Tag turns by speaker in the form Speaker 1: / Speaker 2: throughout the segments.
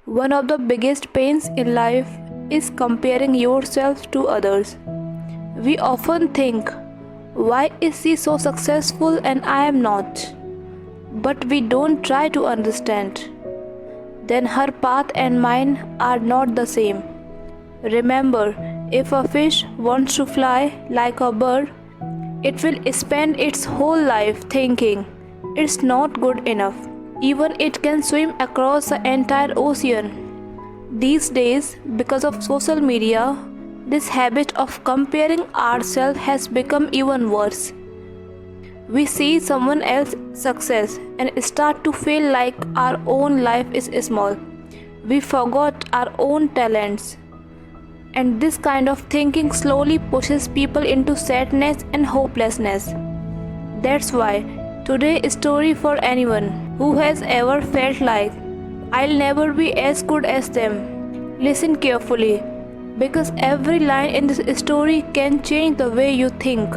Speaker 1: One of the biggest pains in life is comparing yourself to others. We often think, why is she so successful and I am not? But we don't try to understand. Then her path and mine are not the same. Remember, if a fish wants to fly like a bird, it will spend its whole life thinking it's not good enough. Even it can swim across the entire ocean. These days, because of social media, this habit of comparing ourselves has become even worse. We see someone else's success and start to feel like our own life is small. We forgot our own talents. And this kind of thinking slowly pushes people into sadness and hopelessness. That's why today's story for anyone who has ever felt like I'll never be as good as them. Listen carefully, because every line in this story can change the way you think.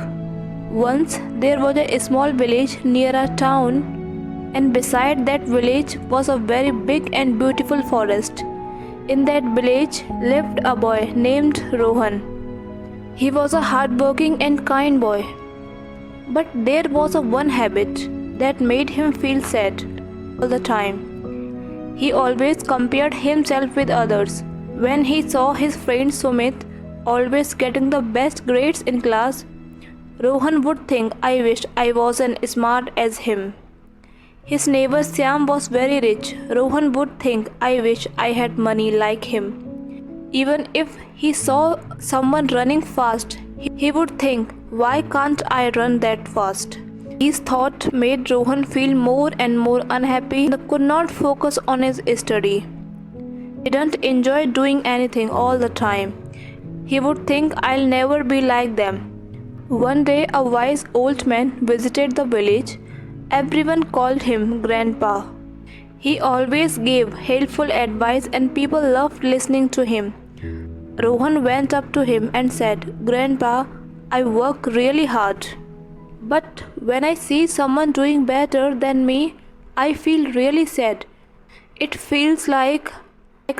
Speaker 1: Once there was a small village near a town, and beside that village was a very big and beautiful forest. In that village lived a boy named Rohan. He was a hardworking and kind boy. But there was a one habit that made him feel sad all the time. He always compared himself with others. When he saw his friend Sumit always getting the best grades in class, Rohan would think, I wish I wasn't smart as him. His neighbor Syam was very rich. Rohan would think, I wish I had money like him. Even if he saw someone running fast, he would think, why can't I run that fast? These thoughts made Rohan feel more and more unhappy and could not focus on his study. He didn't enjoy doing anything all the time. He would think, I'll never be like them. One day, a wise old man visited the village. Everyone called him Grandpa. He always gave helpful advice and people loved listening to him. Rohan went up to him and said, Grandpa, I work really hard. But when I see someone doing better than me, I feel really sad. It feels like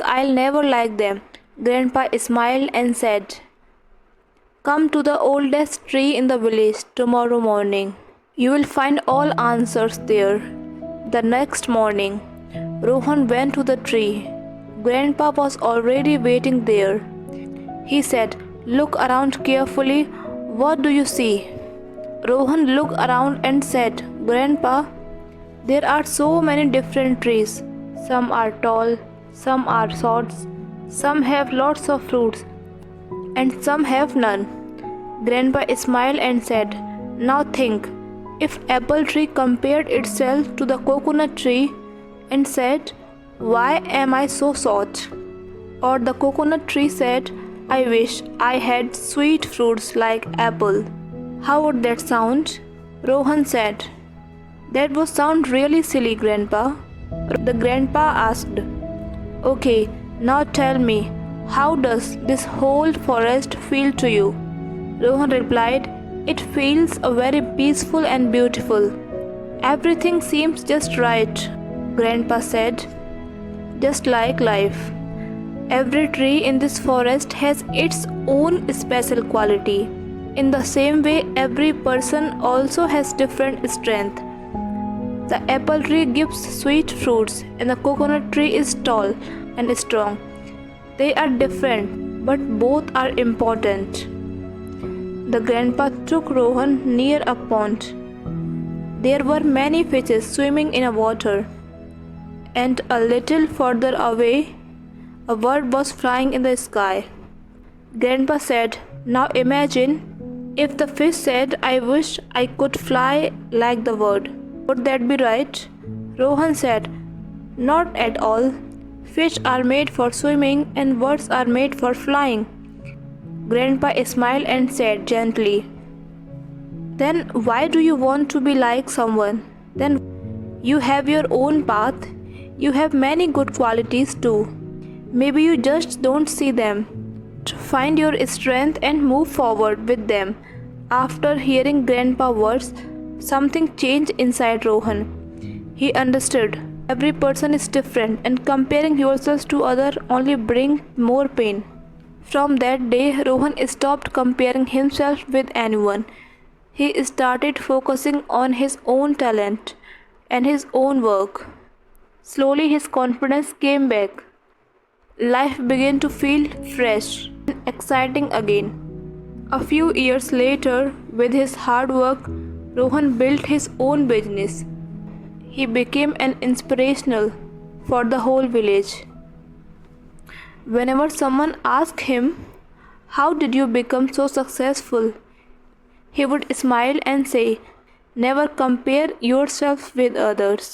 Speaker 1: I'll never like them. Grandpa smiled and said, Come to the oldest tree in the village tomorrow morning. You will find all answers there. The next morning, Rohan went to the tree. Grandpa was already waiting there. He said, Look around carefully. What do you see? Rohan looked around and said, Grandpa, there are so many different trees. Some are tall, some are short, some have lots of fruits, and some have none. Grandpa smiled and said, Now think. If apple tree compared itself to the coconut tree and said, Why am I so short? Or the coconut tree said, I wish I had sweet fruits like apple. How would that sound? Rohan said, That would sound really silly, Grandpa. The grandpa asked, Okay, now tell me, how does this whole forest feel to you? Rohan replied, It feels very peaceful and beautiful. Everything seems just right, Grandpa said. Just like life. Every tree in this forest has its own special quality. In the same way, every person also has different strength. The apple tree gives sweet fruits and the coconut tree is tall and strong. They are different, but both are important. The grandpa took Rohan near a pond. There were many fishes swimming in the water, and a little further away, a bird was flying in the sky. Grandpa said, Now imagine if the fish said, I wish I could fly like the bird. Would that be right? Rohan said, Not at all. Fish are made for swimming and birds are made for flying. Grandpa smiled and said gently, Then why do you want to be like someone? Then you have your own path. You have many good qualities too. Maybe you just don't see them. Find your strength and move forward with them. After hearing Grandpa's words, something changed inside Rohan. He understood. Every person is different, and comparing yourself to others only brings more pain. From that day, Rohan stopped comparing himself with anyone. He started focusing on his own talent and his own work. Slowly, his confidence came back. Life began to feel fresh and exciting again. A few years later, with his hard work, Rohan built his own business. He became an inspirational for the whole village. Whenever someone asked him, "How did you become so successful?" he would smile and say, "Never compare yourself with others."